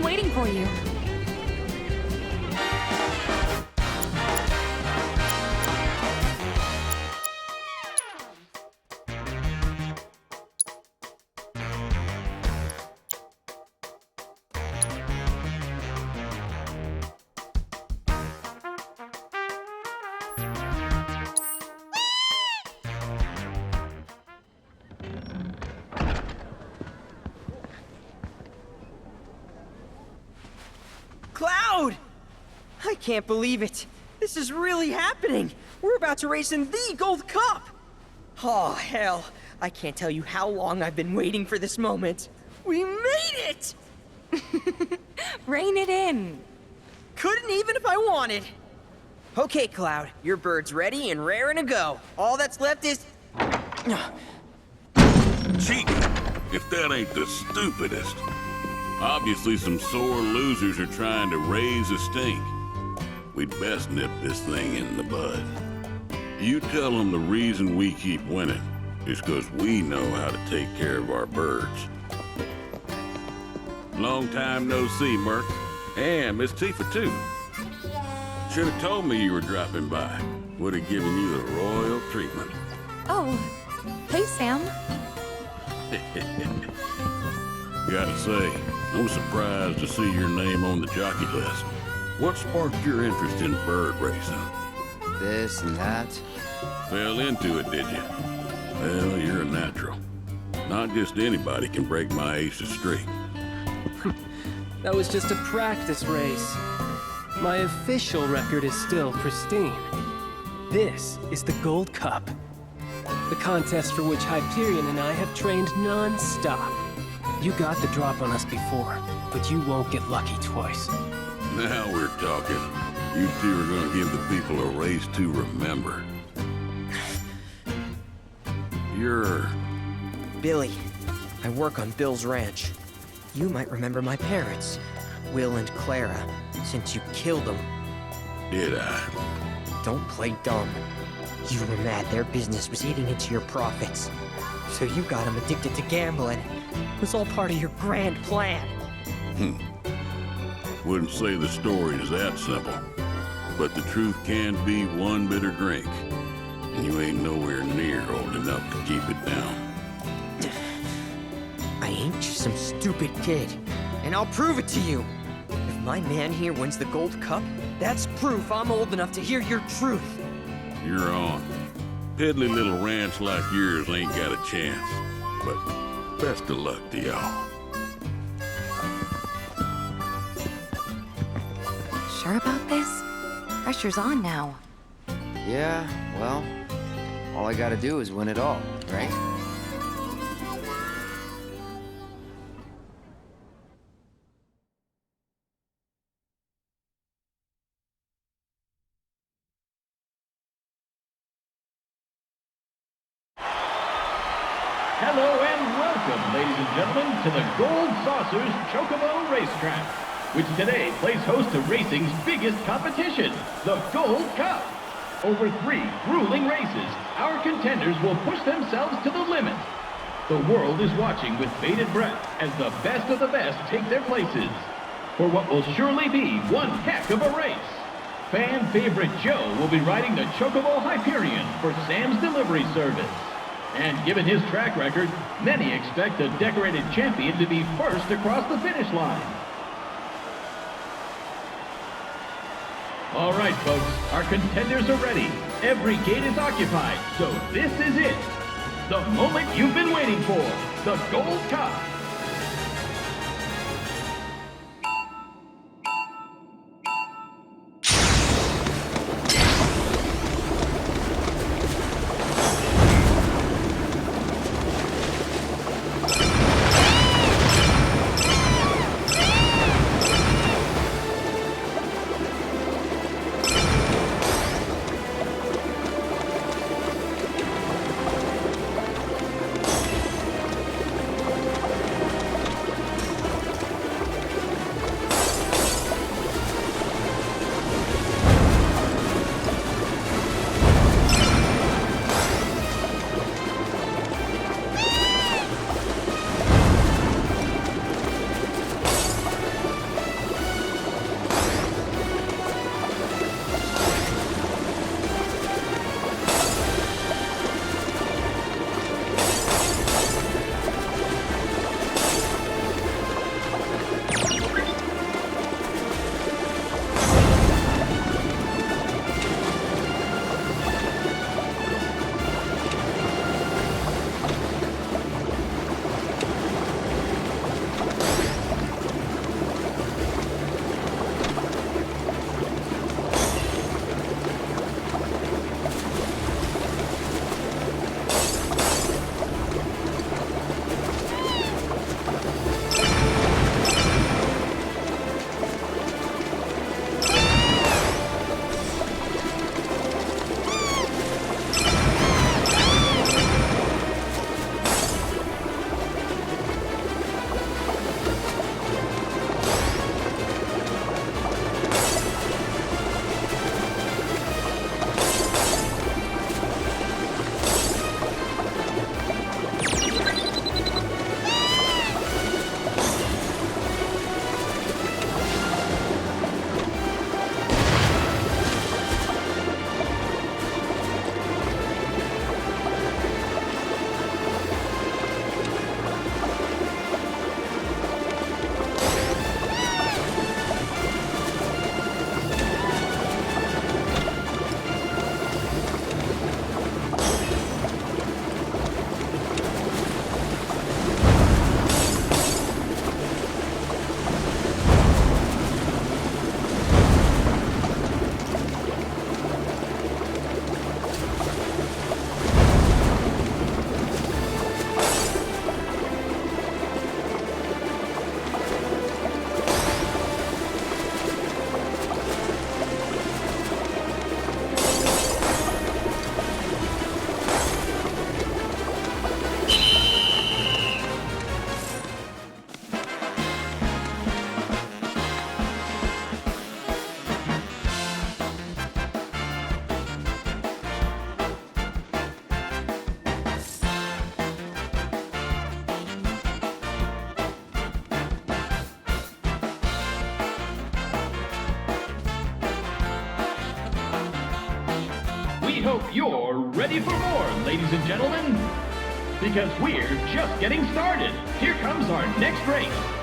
been waiting for you. Cloud! I can't believe it. This is really happening. We're about to race in the Gold Cup. Oh, hell. I can't tell you how long I've been waiting for this moment. We made it! Rein it in. Couldn't even if I wanted. Okay, Cloud, your bird's ready and raring to go. All that's left is... Cheating, if that ain't the stupidest. Obviously some sore losers are trying to raise a stink. We'd best nip this thing in the bud. You tell them the reason we keep winning is because we know how to take care of our birds. Long time no see, Merc. And Miss Tifa, too. Should have told me you were dropping by. Would have given you the royal treatment. Oh, hey, Sam. Gotta say, I'm surprised to see your name on the jockey list. What sparked your interest in bird racing? This and that. Fell into it, did you? Well, you're a natural. Not just anybody can break my ace of streak. That was just a practice race. My official record is still pristine. This is the Gold Cup. The contest for which Hyperion and I have trained non-stop. You got the drop on us before, but you won't get lucky twice. Now we're talking. You two are gonna give the people a race to remember. You're... Billy. I work on Bill's ranch. You might remember my parents, Will and Clara, since you killed them. Did I? Don't play dumb. You were mad their business was eating into your profits. So you got them addicted to gambling. It was all part of your grand plan. Wouldn't say the story is that simple. But the truth can be one bitter drink. And you ain't nowhere near old enough to keep it down. I ain't just some stupid kid. And I'll prove it to you. If my man here wins the Gold Cup, that's proof I'm old enough to hear your truth. You're on. Piddly little ranch like yours ain't got a chance. But best of luck to y'all. Sure about this? Pressure's on now. Yeah, well, all I gotta do is win it all, right? Hello and welcome, ladies and gentlemen, to the Gold Saucers Chocobo Racetrack, which today plays host to racing's biggest competition, the Gold Cup. Over 3 grueling races, our contenders will push themselves to the limit. The world is watching with bated breath as the best of the best take their places for what will surely be one heck of a race. Fan favorite Joe will be riding the Chocobo Hyperion for Sam's delivery service. And given his track record, many expect the decorated champion to be first across the finish line. All right, folks, our contenders are ready. Every gate is occupied, so this is it. The moment you've been waiting for, the Gold Cup. hope you're ready for more, ladies and gentlemen. Because we're just getting started. Here comes our next race.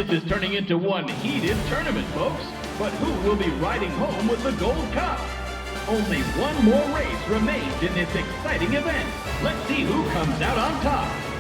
This is turning into one heated tournament, folks. But who will be riding home with the Gold Cup? Only one more race remains in this exciting event. Let's see who comes out on top.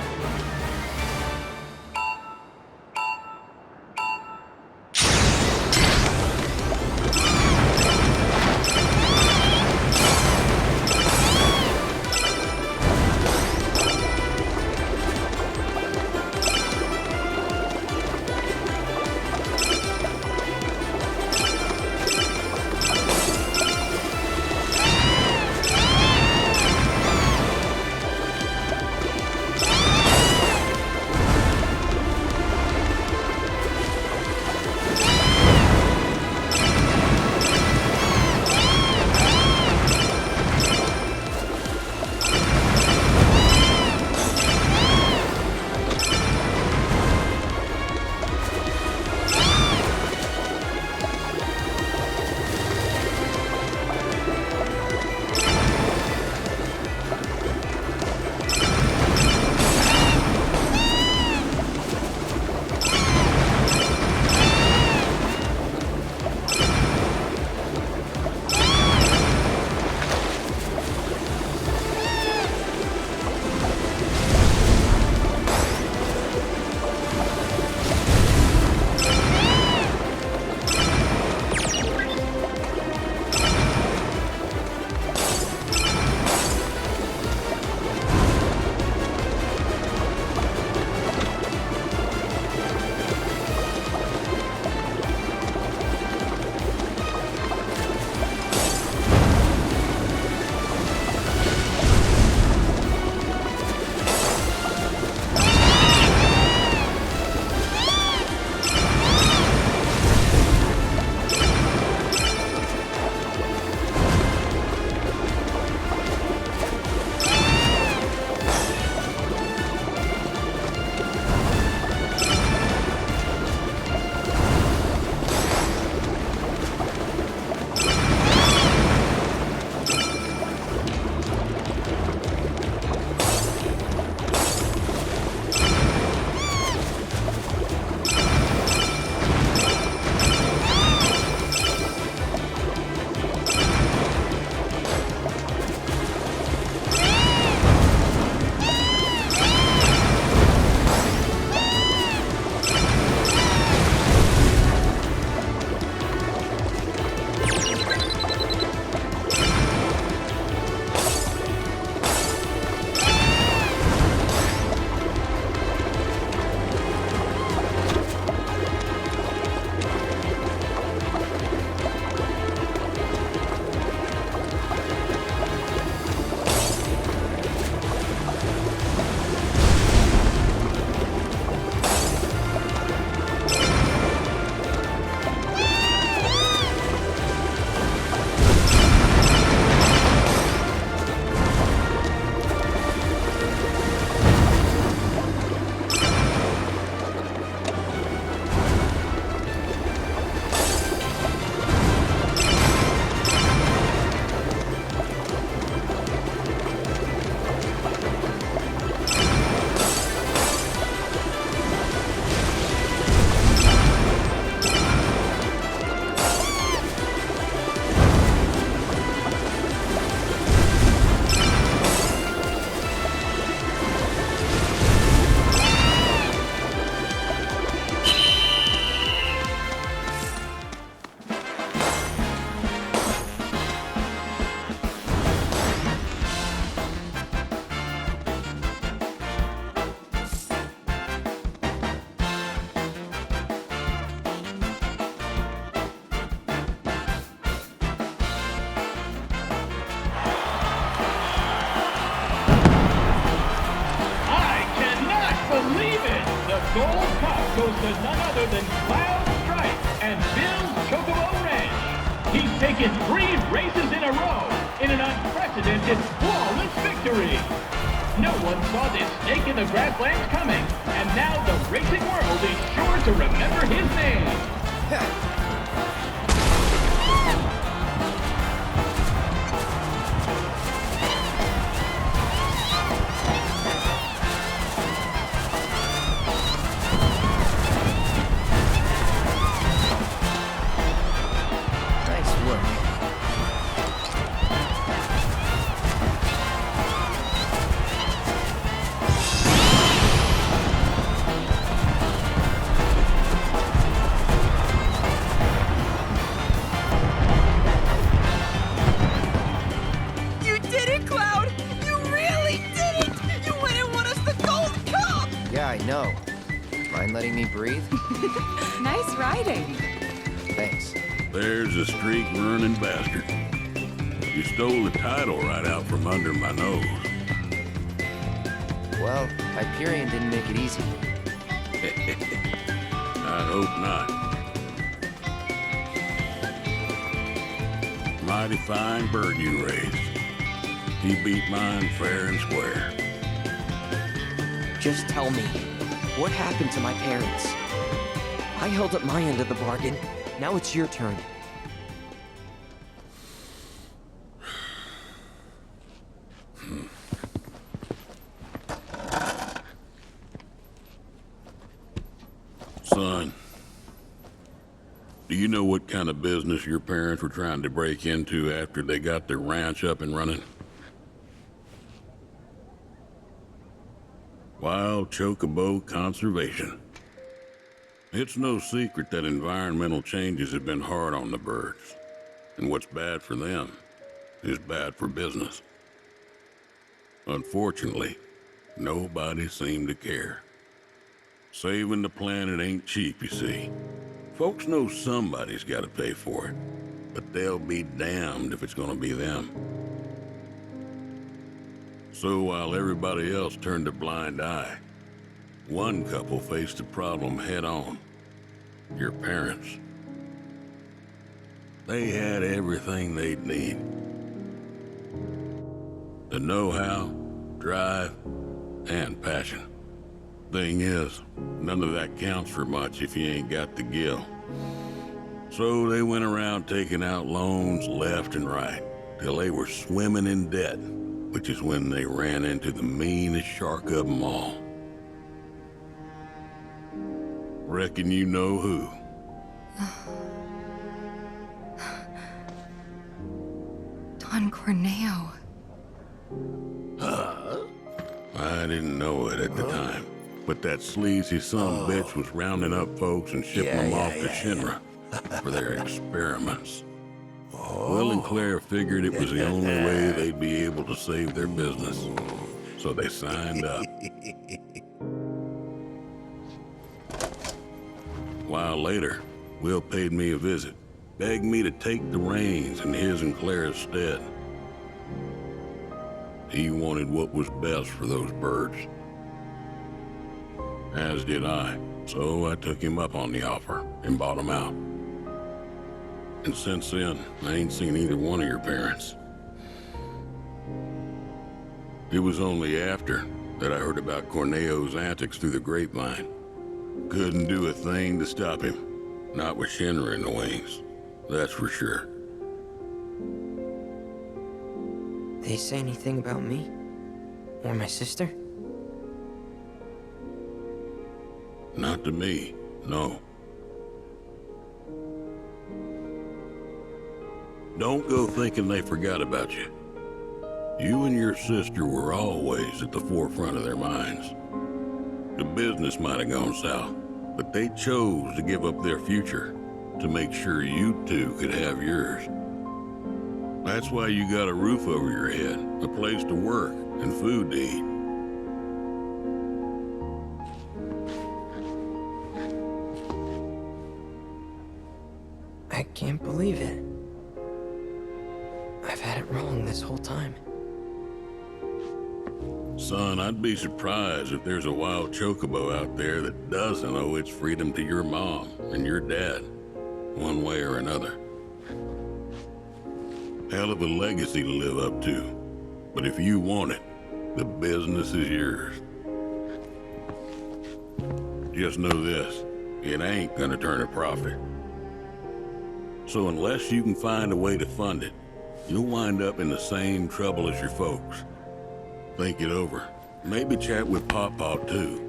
Gold Cup goes to none other than Cloud Stripe and Bill's Chocobo Ranch. He's taken 3 races in a row in an unprecedented, flawless victory. No one saw this snake in the grasslands coming, and now the racing world is sure to remember his name. Nice work. You did it, Cloud! You really did it! You went and won us the Gold Cup! Yeah, I know. Mind letting me breathe? Nice riding. Thanks. There's a streak-running bastard. You stole the title right out from under my nose. Well, Hyperion didn't make it easy. I hope not. Mighty fine bird you raised. He beat mine fair and square. Just tell me, what happened to my parents? I held up my end of the bargain. Now it's your turn. Son, do you know what kind of business your parents were trying to break into after they got their ranch up and running? Wild Chocobo Conservation. It's no secret that environmental changes have been hard on the birds, and what's bad for them is bad for business. Unfortunately, nobody seemed to care. Saving the planet ain't cheap, you see. Folks know somebody's got to pay for it, but they'll be damned if it's gonna be them. So while everybody else turned a blind eye, one couple faced the problem head on. Your parents. They had everything they'd need. The know-how, drive, and passion. Thing is, none of that counts for much if you ain't got the gill. So they went around taking out loans left and right, till they were swimming in debt, which is when they ran into the meanest shark of them all. Reckon you know who. Don Corneo. I didn't know it at the time, but that sleazy bitch was rounding up folks and shipping them off to Shinra for their experiments. Will and Claire figured it was the only way they'd be able to save their business, so they signed up. A while later, Will paid me a visit, begged me to take the reins in his and Claire's stead. He wanted what was best for those birds. As did I, so I took him up on the offer and bought him out. And since then, I ain't seen either one of your parents. It was only after that I heard about Corneo's antics through the grapevine. Couldn't do a thing to stop him. Not with Shinra in the wings, that's for sure. They say anything about me? Or my sister? Not to me, no. Don't go thinking they forgot about you. You and your sister were always at the forefront of their minds. The business might have gone south, but they chose to give up their future to make sure you two could have yours. That's why you got a roof over your head, a place to work, and food to eat. I can't believe it. I've had it wrong this whole time. Son, I'd be surprised if there's a wild chocobo out there that doesn't owe its freedom to your mom and your dad, one way or another. Hell of a legacy to live up to, but if you want it, the business is yours. Just know this, it ain't gonna turn a profit. So unless you can find a way to fund it, you'll wind up in the same trouble as your folks. Think it over. Maybe chat with Pawpaw too.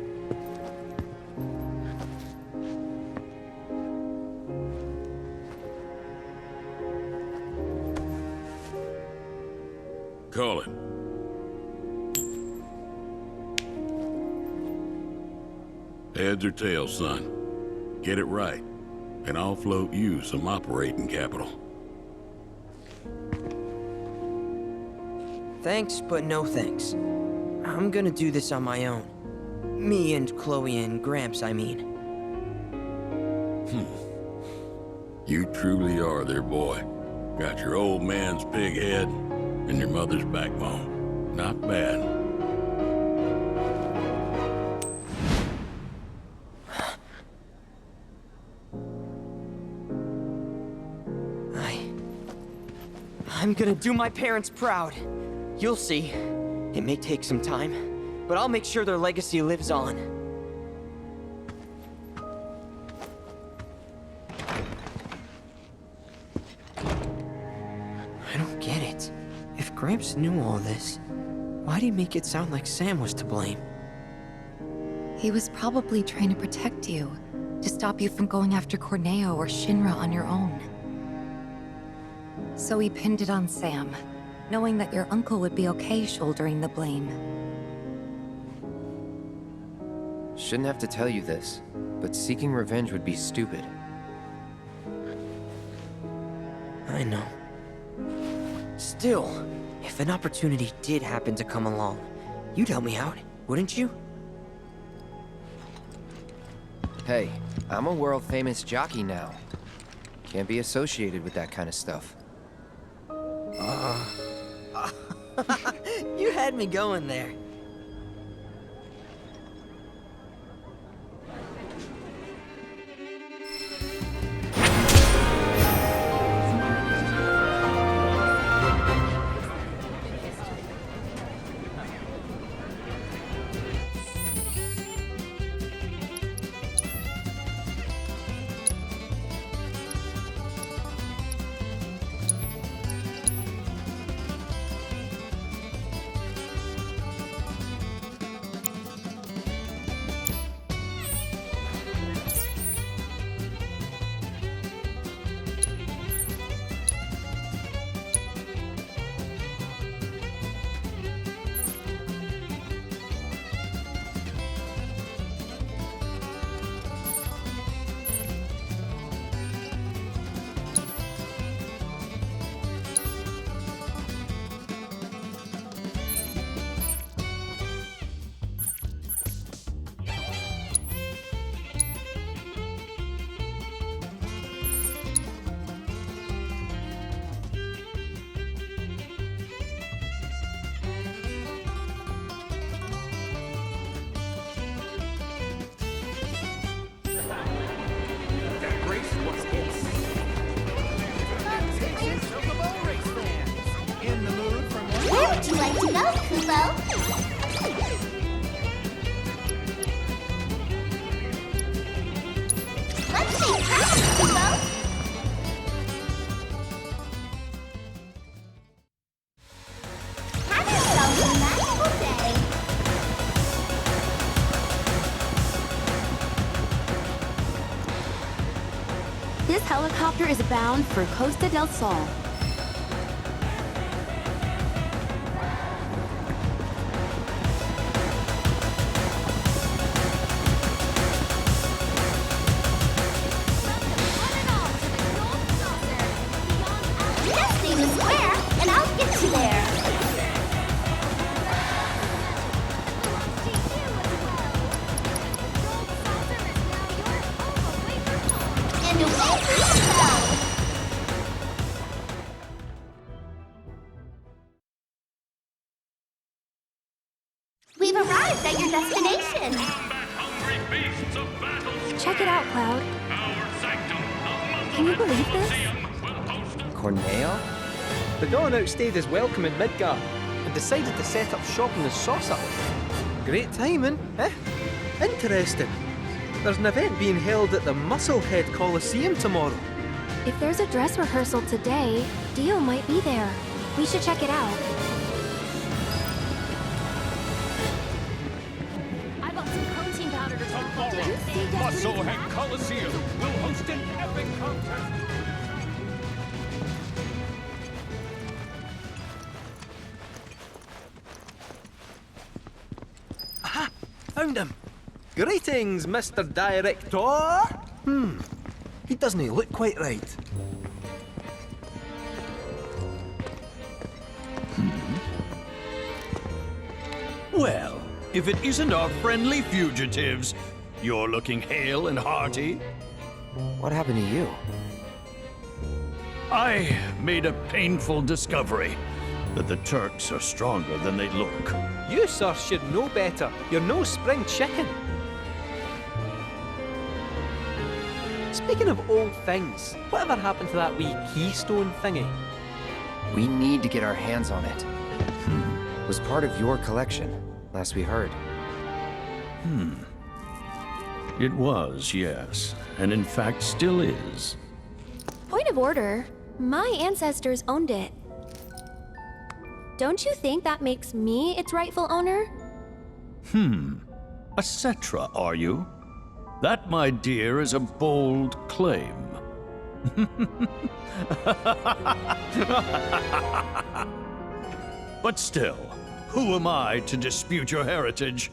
Call it. Heads or tails, son. Get it right, and I'll float you some operating capital. Thanks, but no thanks. I'm gonna do this on my own. Me and Chloe and Gramps, I mean. You truly are their boy. Got your old man's pig head and your mother's backbone. Not bad. I'm gonna do my parents proud. You'll see. It may take some time, but I'll make sure their legacy lives on. I don't get it. If Gramps knew all this, why'd he make it sound like Sam was to blame? He was probably trying to protect you, to stop you from going after Corneo or Shinra on your own. So he pinned it on Sam, knowing that your uncle would be okay shouldering the blame. Shouldn't have to tell you this, but seeking revenge would be stupid. I know. Still, if an opportunity did happen to come along, you'd help me out, wouldn't you? Hey, I'm a world-famous jockey now. Can't be associated with that kind of stuff. You had me going there. Where would you like to go, Kubo? Let's make practice, Kubo! Have yourself a magical day! This helicopter is bound for Costa del Sol. Check it out, Cloud. Can you believe this? Corneo? The Dawn outstayed his welcome in Midgar and decided to set up shop in the Saucer. Great timing, eh? Interesting. There's an event being held at the Musclehead Coliseum tomorrow. If there's a dress rehearsal today, Dio might be there. We should check it out. I bought some protein powder to Tomorrow, Musclehead Coliseum will host an epic contest. Aha! Found him! Greetings, Mr. Director! He doesn't look quite right. Well, if it isn't our friendly fugitives, you're looking hale and hearty. What happened to you? I made a painful discovery that the Turks are stronger than they look. You, sir, should know better. You're no spring chicken. Speaking of old things, whatever happened to that wee keystone thingy? We need to get our hands on it. It was part of your collection, last we heard. It was, yes, and in fact still is. Point of order. My ancestors owned it. Don't you think that makes me its rightful owner? A Cetra, are you? That, my dear, is a bold claim. But still, who am I to dispute your heritage?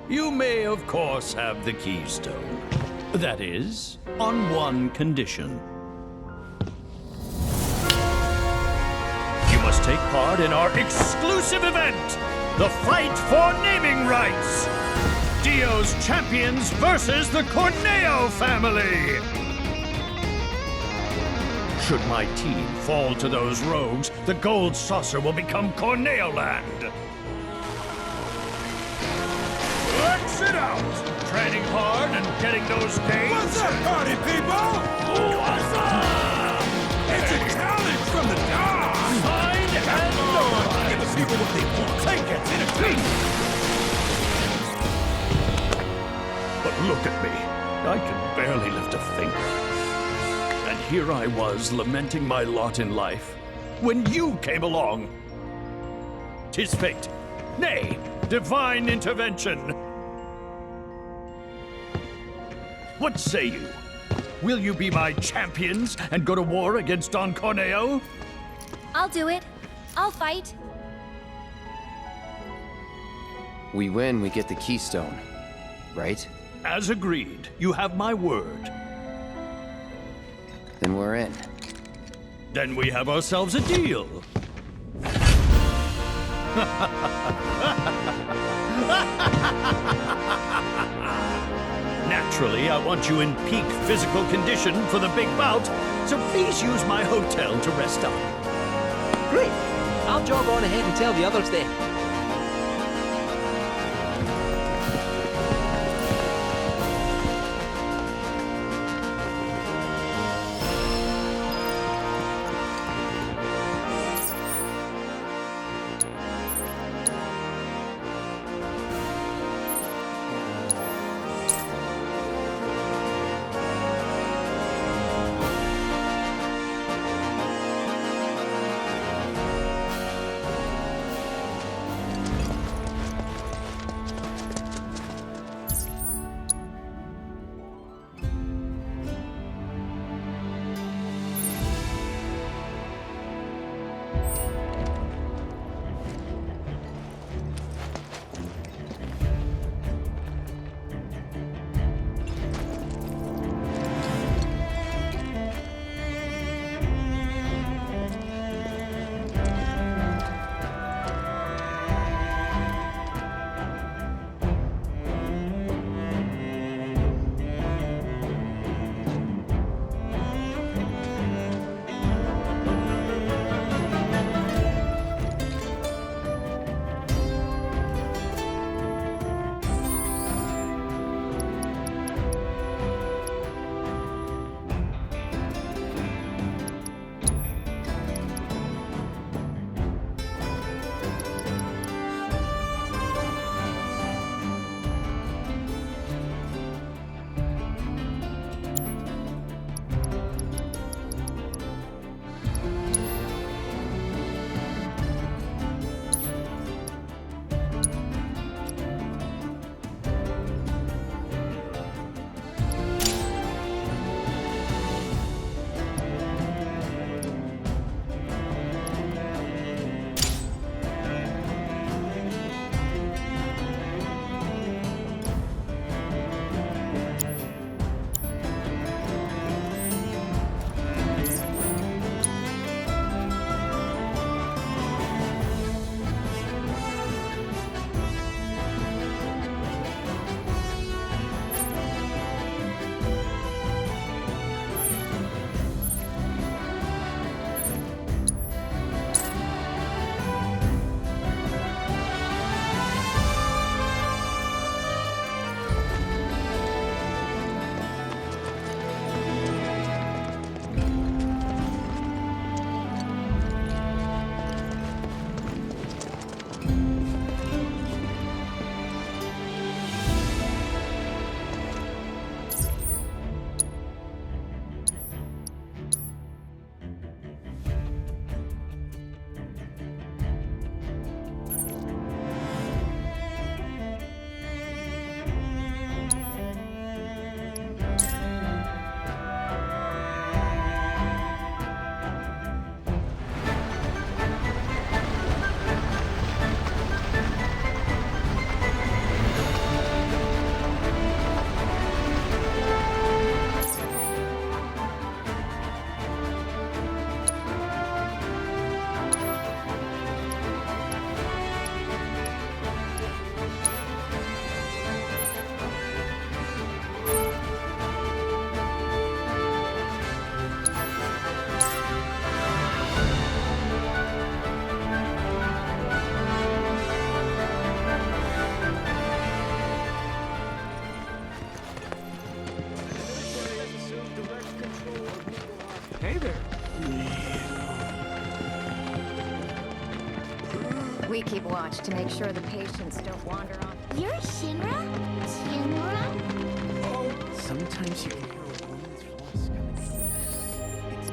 You may, of course, have the keystone. That is, on one condition. You must take part in our exclusive event, the Fight for Naming Rights. Dio's champions versus the Corneo family. Should my team fall to those rogues, the gold saucer will become Corneo land. Let's it out! Training hard and getting those gains. What's up, party people? What's up? It's a challenge from the Dawn! Signed and notified. Give the people what they want. Take it, entertainment! But look at me. I can barely lift a finger. And here I was lamenting my lot in life when you came along. 'Tis fate. Nay, divine intervention. What say you? Will you be my champions and go to war against Don Corneo? I'll do it. I'll fight. We win, we get the keystone, right? As agreed, you have my word. Then we're in. Then we have ourselves a deal. Naturally, I want you in peak physical condition for the big bout, so please use my hotel to rest up. Great! I'll jog on ahead and tell the others then. We keep watch to make sure the patients don't wander off. You're Shinra? Shinra? Sometimes you can hear a woman's voice coming through. It's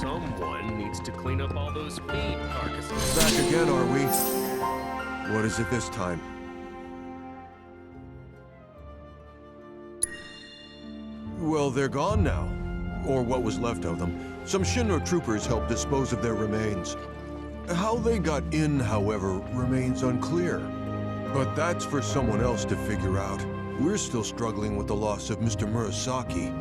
Someone needs to clean up all those feed carcasses. Back again, are we? What is it this time? Well, they're gone now. Or what was left of them. Some Shinra troopers helped dispose of their remains. How they got in, however, remains unclear. But that's for someone else to figure out. We're still struggling with the loss of Mr. Murasaki.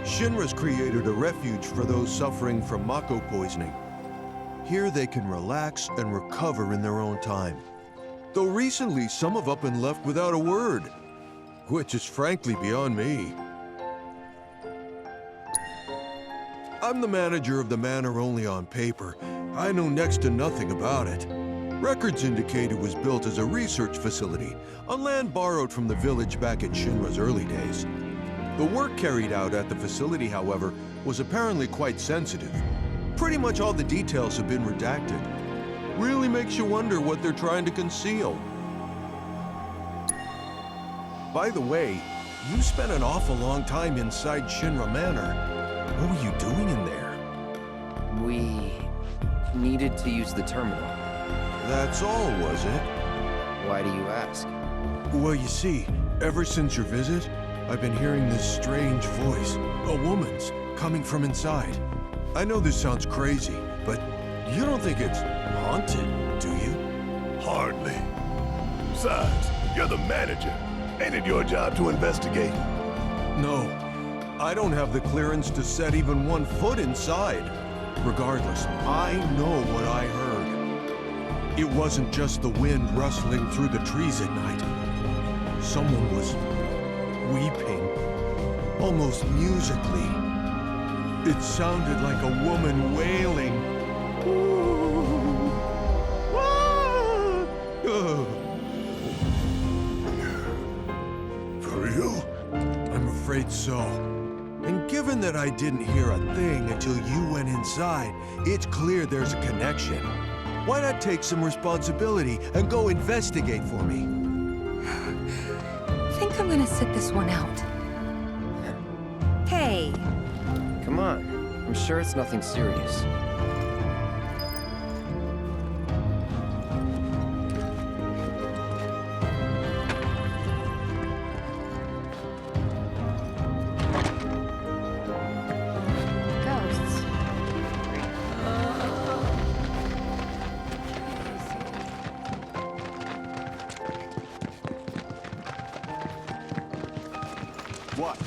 Shinra's created a refuge for those suffering from Mako poisoning. Here they can relax and recover in their own time. Though recently, some have up and left without a word. Which is frankly beyond me. I'm the manager of the manor only on paper. I know next to nothing about it. Records indicate it was built as a research facility, on land borrowed from the village back in Shinra's early days. The work carried out at the facility, however, was apparently quite sensitive. Pretty much all the details have been redacted. Really makes you wonder what they're trying to conceal. By the way, you spent an awful long time inside Shinra Manor. What were you doing in there? We needed to use the terminal. That's all, was it? Why do you ask? Well, you see, ever since your visit, I've been hearing this strange voice, a woman's, coming from inside. I know this sounds crazy, but you don't think it's haunted, do you? Hardly. Besides, you're the manager. Ain't it your job to investigate? No, I don't have the clearance to set even 1 foot inside. Regardless, I know what I heard. It wasn't just the wind rustling through the trees at night. Someone was weeping, almost musically. It sounded like a woman wailing. Ooh. Ah. Ugh. For real? I'm afraid so. And given that I didn't hear a thing until you went inside, it's clear there's a connection. Why not take some responsibility and go investigate for me? I think I'm gonna sit this one out. Hey, Come on. I'm sure it's nothing serious. ghosts. What?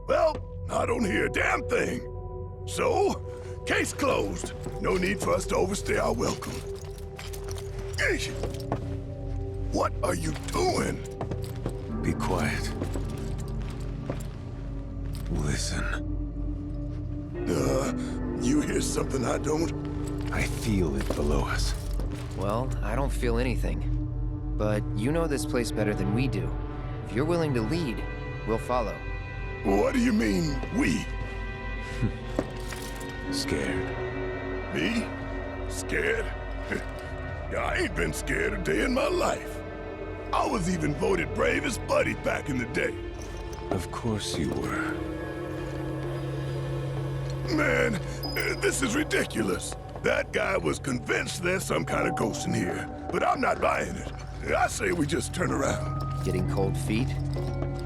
Well, I don't hear a damn thing. So, case closed. No need for us to overstay our welcome. Eesh. What are you doing? Be quiet. Listen. You hear something I don't? I feel it below us. Well, I don't feel anything. But you know this place better than we do. If you're willing to lead, we'll follow. What do you mean, we? Scared. Me? Scared? I ain't been scared a day in my life. I was even voted bravest buddy back in the day. Of course you were. Man, this is ridiculous. That guy was convinced there's some kind of ghost in here, but I'm not buying it. I say we just turn around. Getting cold feet?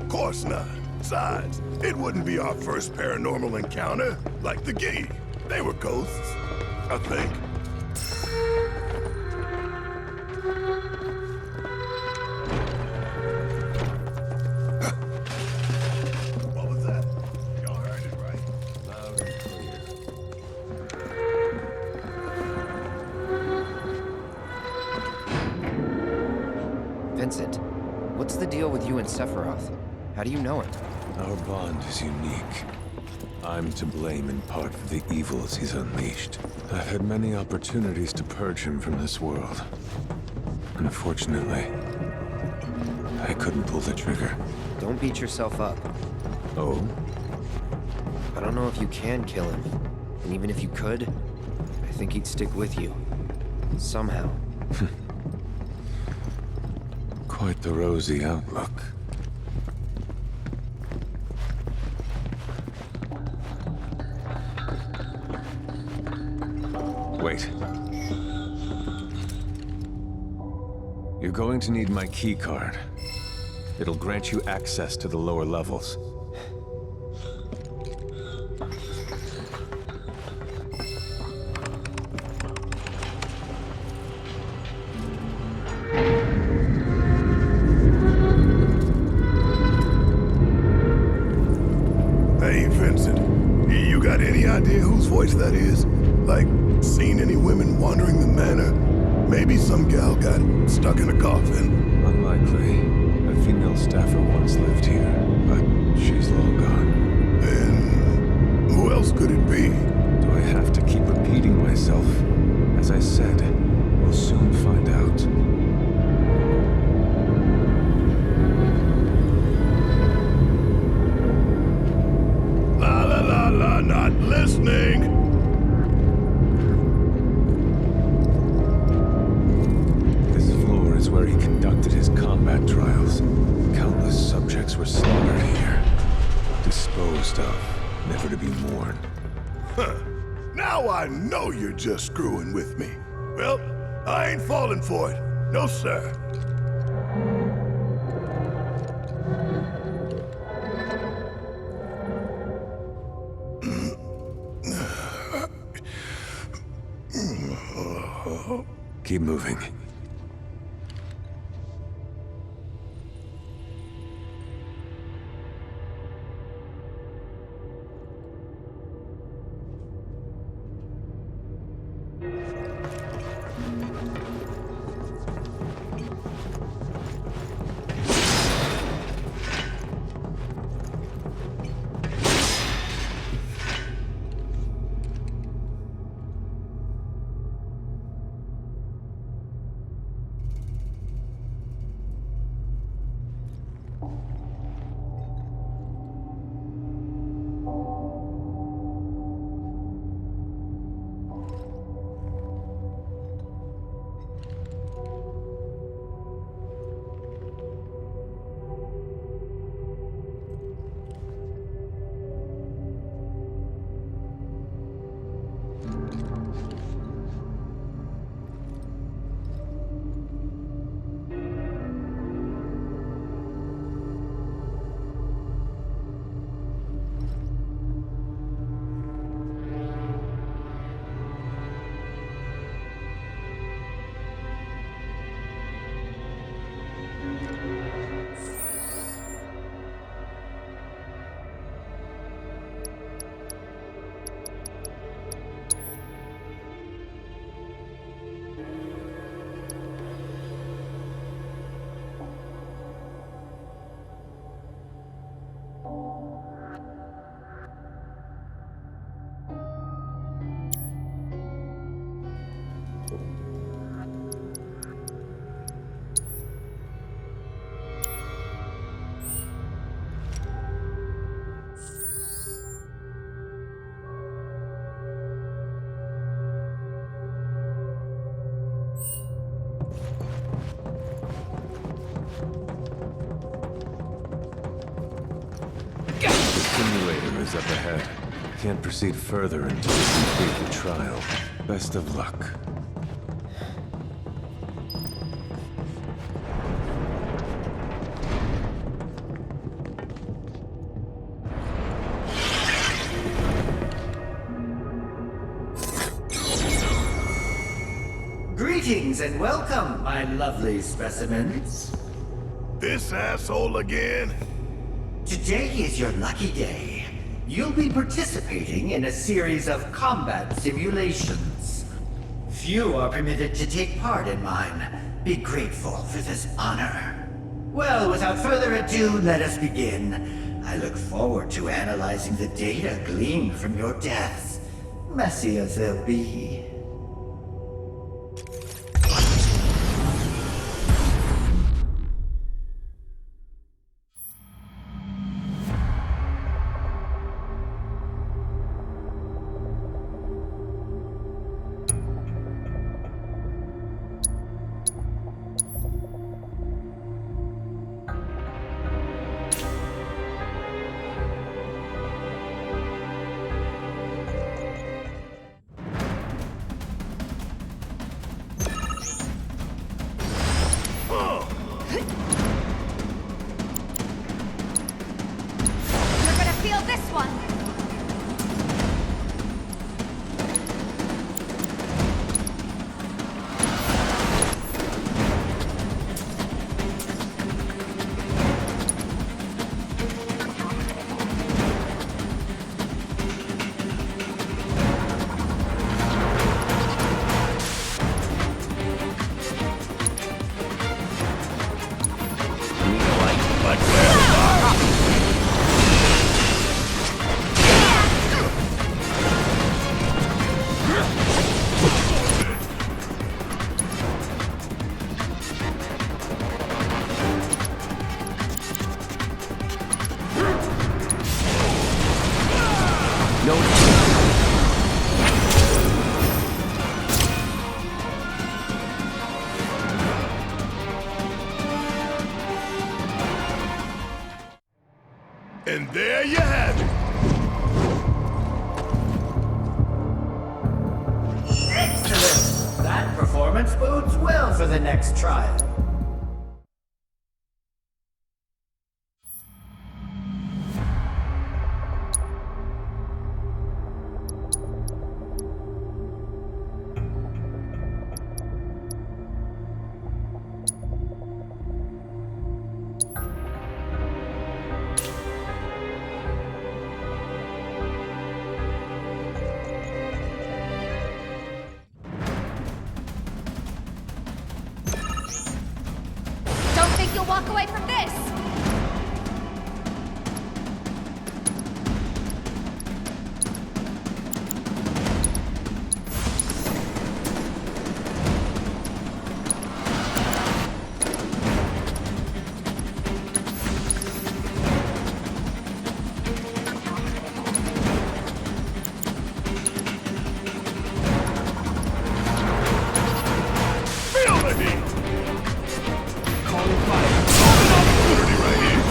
Of course not. Besides, it wouldn't be our first paranormal encounter, like the Gee. They were ghosts, I think. What was that? Y'all heard it, right? Loud and clear. Vincent, what's the deal with you and Sephiroth? How do you know him? Our bond is unique. I'm to blame in part for the evils he's unleashed. I've had many opportunities to purge him from this world. Unfortunately, I couldn't pull the trigger. Don't beat yourself up. Oh? I don't know if you can kill him. And even if you could, I think he'd stick with you. Somehow. Quite the rosy outlook. Wait. You're going to need my key card. It'll grant you access to the lower levels. Hey, Vincent. You got any idea whose voice that is? Like, seen any women wandering the manor? Maybe some gal got stuck in a coffin. Unlikely. A female staffer once lived here, but she's long gone. Then who else could it be? Do I have to keep repeating myself? As I said, we'll soon find out. La la la la, not listening! This floor is where he conducted his combat trials. Countless subjects were slaughtered here. Disposed of, never to be mourned. Huh. Now I know you're just screwing with me. Well, I ain't falling for it. No, sir. Keep moving. Simulator is up ahead. Can't proceed further until we complete the trial. Best of luck. Greetings and welcome, my lovely specimens. This asshole again? Today is your lucky day. You'll be participating in a series of combat simulations. Few are permitted to take part in mine. Be grateful for this honor. Well, without further ado, let us begin. I look forward to analyzing the data gleaned from your deaths, messy as they'll be. You're gonna feel this one! And there you have it. Excellent! That performance bodes well for the next trial. Don't think you'll walk away from this! Feel the heat! Calling fire. Opportunity right here.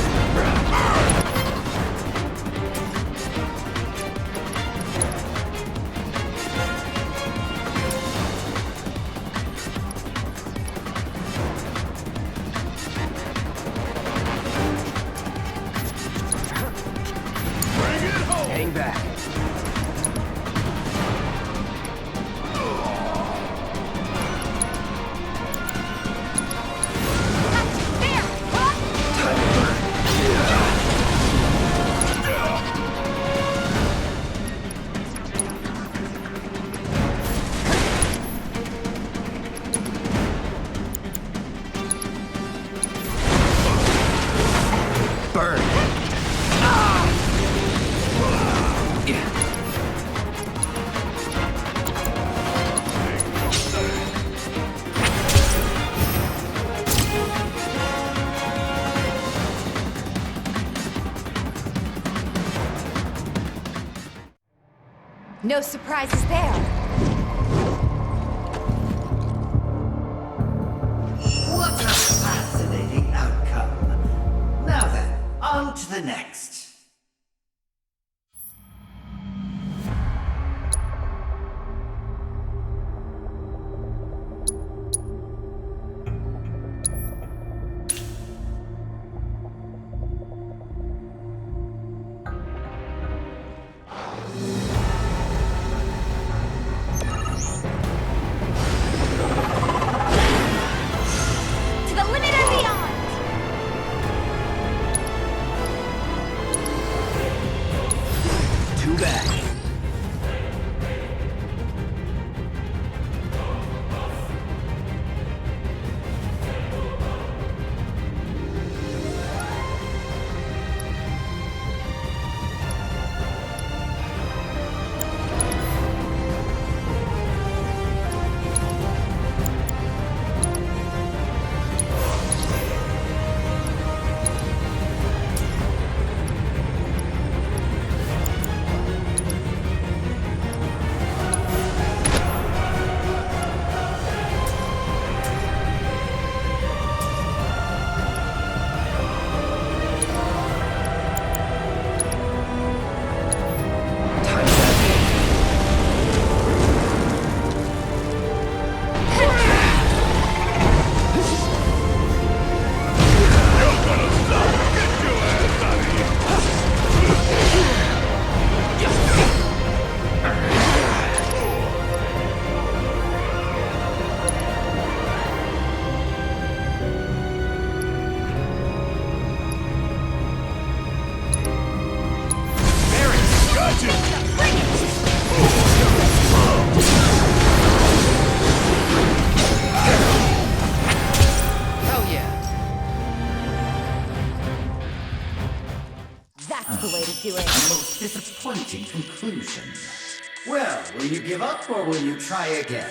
Bring it home! Hang back. There! Huh? Burn! No surprises there. What a fascinating outcome. Now then, on to the next. doing? A most disappointing conclusion. Well, will you give up or will you try again?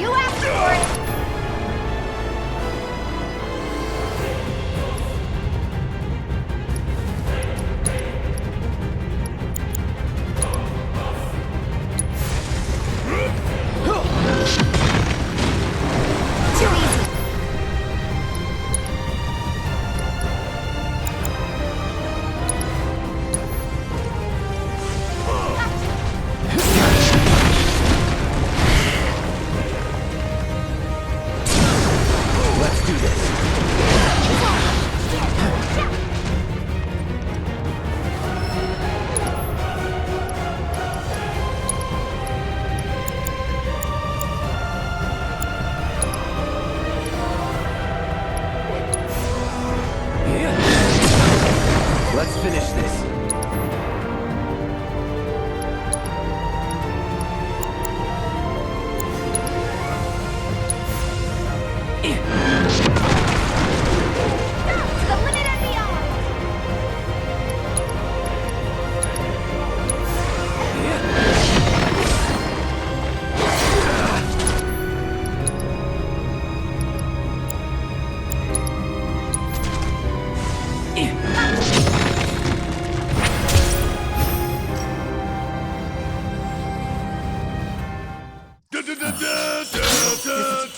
You asked for it! Too easy. Let's do this. Let's finish this. To the limit and beyond!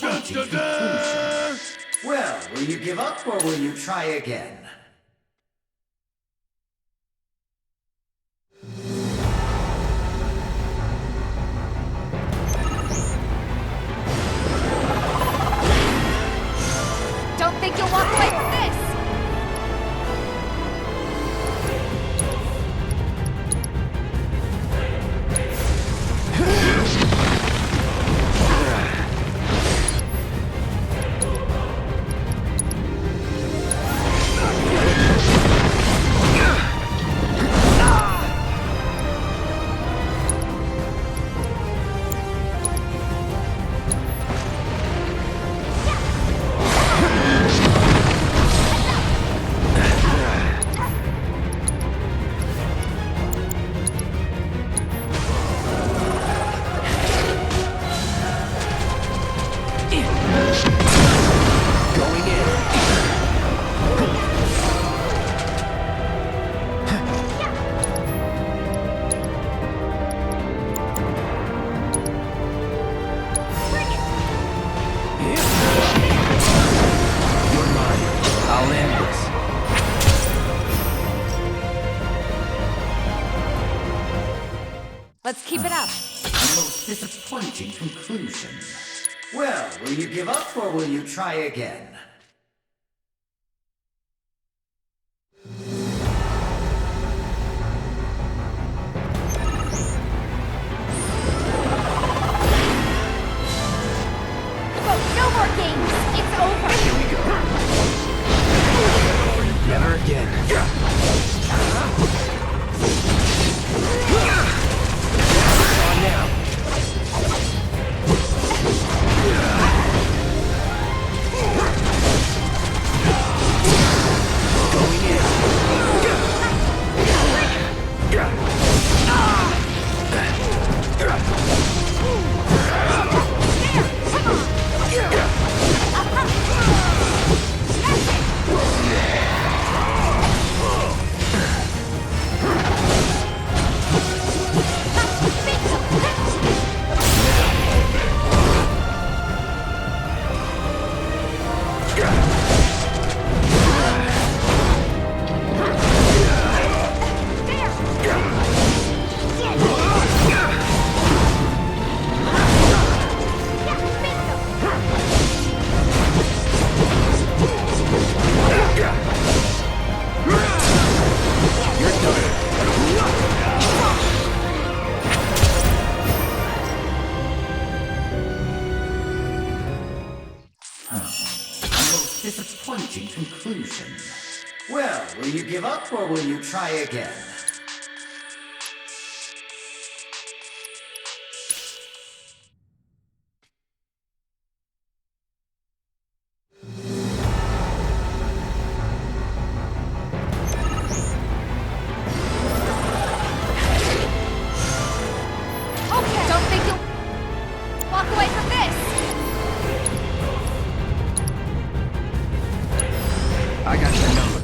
Disappointing conclusion. Well, will you give up or will you try again? Don't think you'll walk away from this! Going in. You're mine. I'll end this. Let's keep it up. A most disappointing conclusion. Well, will you give up or will you try again? No more games! It's over! Here we go. Never again. On now. Going in. Disappointing conclusion. Well, will you give up or will you try again? Okay. Don't think you'll walk away from this. I got your number.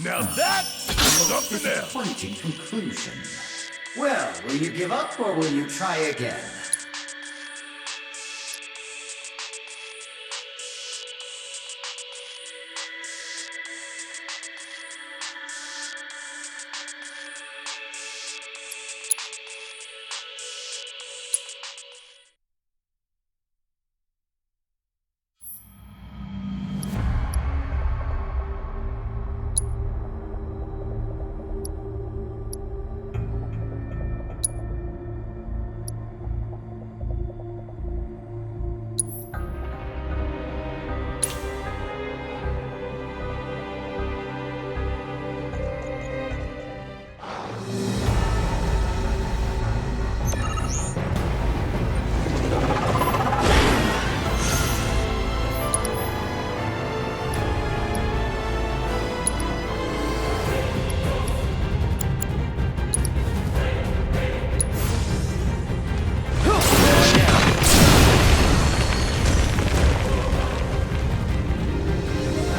Now that's something else. Disappointing conclusion. Well, will you give up or will you try again?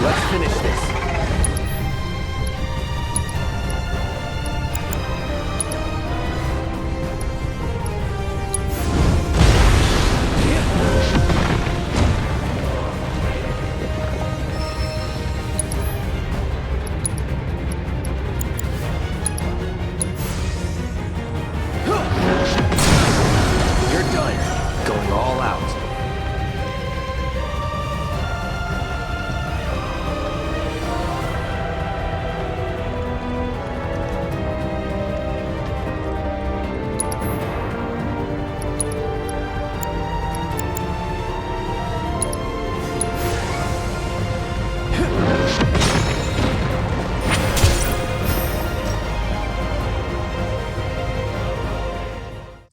Let's finish this. You're done. Going all out.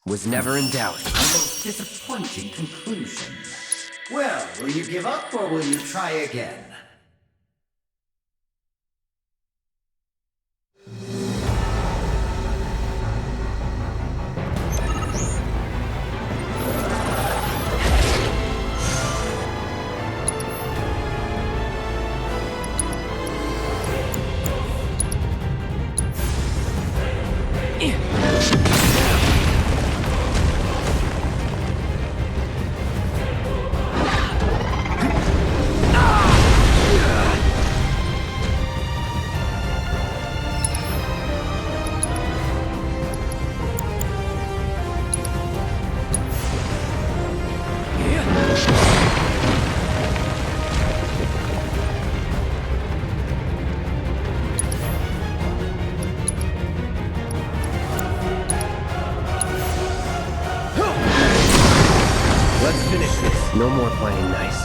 Was never in doubt. A most disappointing conclusion. Well, will you give up or will you try again? Let's finish this. No more playing nice.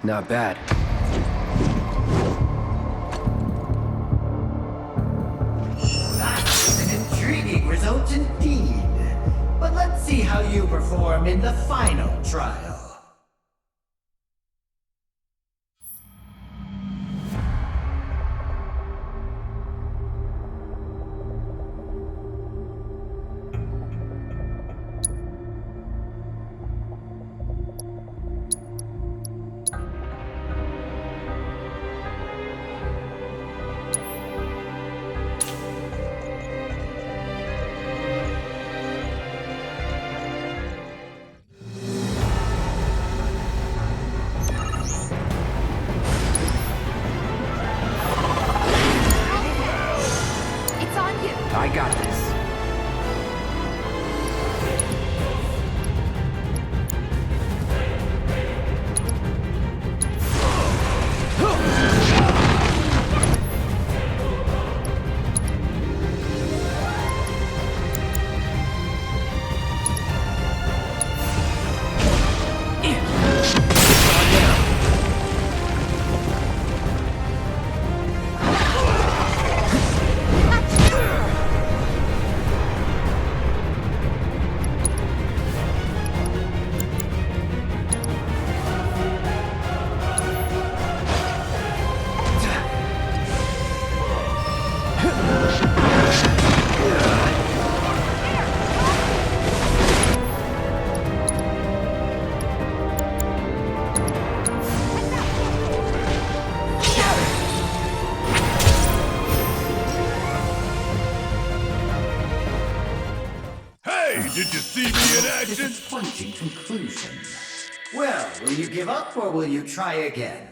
Not bad. That's an intriguing result indeed. But let's see how you perform in the final trial. It's on you. I got this. Did you see me in action? Disappointing conclusion. Well, will you give up or will you try again?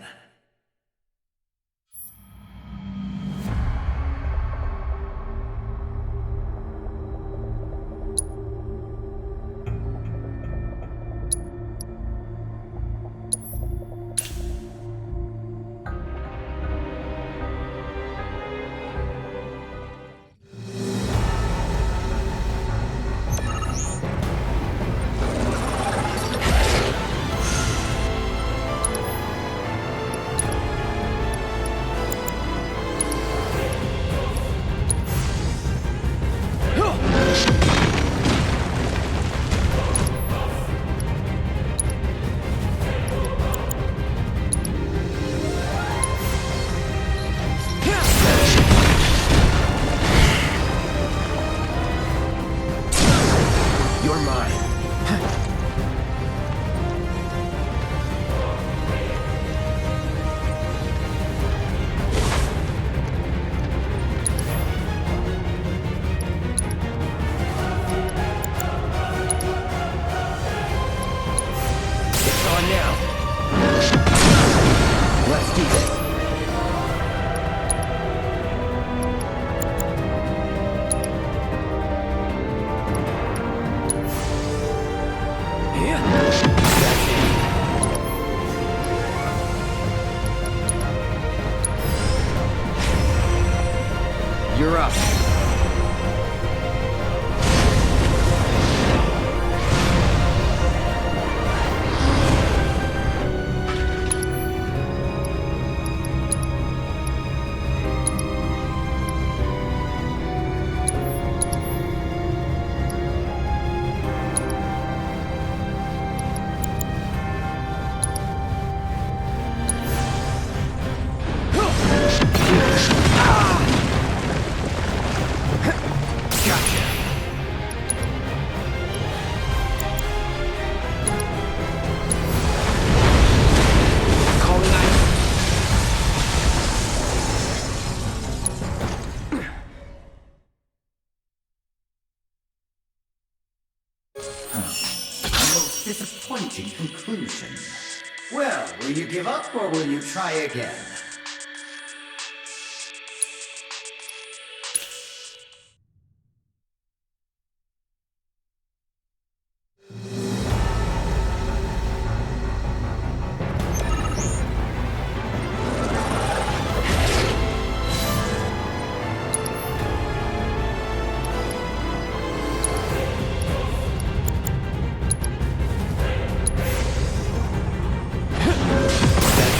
You're mine. It's on now. Let's do this. You're up. Disappointing conclusion. Well, will you give up or will you try again? That's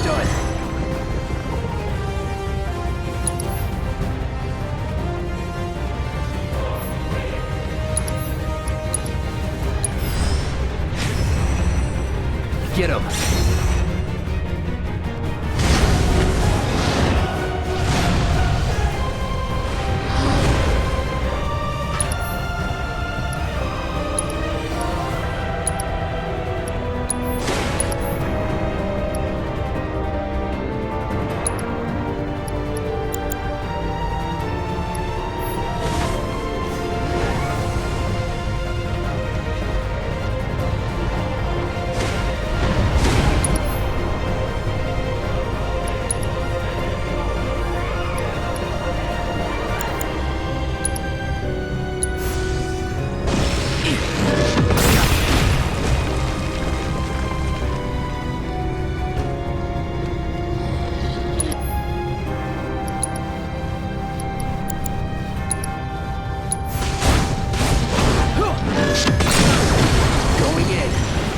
you're done. Get him.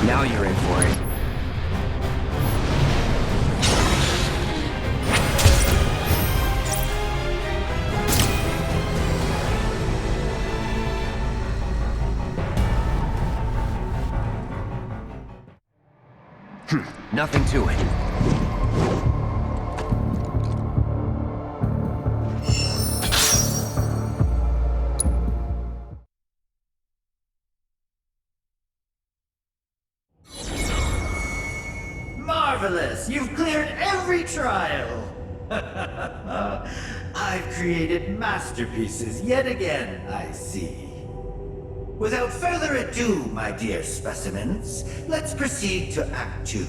Now you're in for it. Nothing to it. Marvelous! You've cleared every trial! I've created masterpieces yet again, I see. Without further ado, my dear specimens, let's proceed to Act 2.